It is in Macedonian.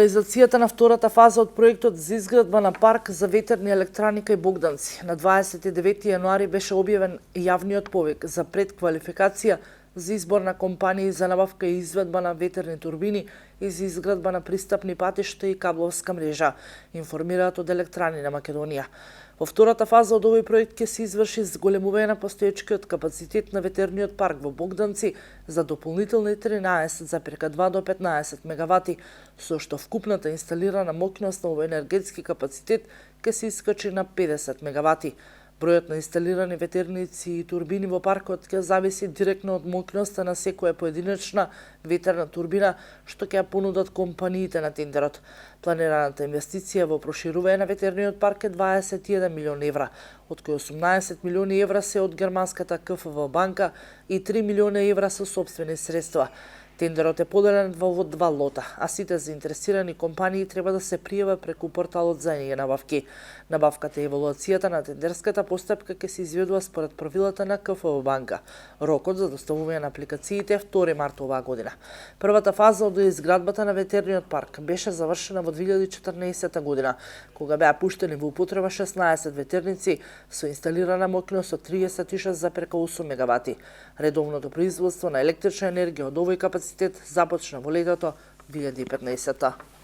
Реализацијата на втората фаза од проектот за изградба на парк за ветерни електрани кај Богданци. На 29 јануари беше објавен јавниот повик за предквалификација за избор на компании за набавка и изведба на ветерни турбини и за изградба на пристапни патишта и кабловска мрежа, информираат од Електрани на Македонија. Во втората фаза од овој проект ќе се изврши зголемување на постоечкиот капацитет на ветерниот парк во Богданци за дополнителни 13,2 до 15 мегавати, со што вкупната инсталирана моќност на овој енергетски капацитет ќе се искачи на 50 мегавати. Бројот на инсталирани ветерници и турбини во паркот ќе зависи директно од моќноста на секоја поединечна ветерна турбина што ќе ја понудат компаниите на тендерот. Планираната инвестиција во проширување на ветерниот парк е 21 милиони евра, од кои 18 милиони евра се од германската КФВ банка и 3 милиони евра со сопствени средства. Тендерот е поделен во два лота, а сите заинтересирани компании треба да се пријават преку порталот за набавки. Набавката и евалуацијата на тендерската постапка ќе се изведува според правилата на КФВ банка. Рокот за доставување на апликациите е 2 март оваа година. Првата фаза од изградбата на ветерниот парк беше завршена во 2014 година, кога беа пуштени во употреба 16 ветерници со инсталирана моќност од 36,8 мегавати. Редовното производство на електрична енергија од овој капацитет започна во летото 2015.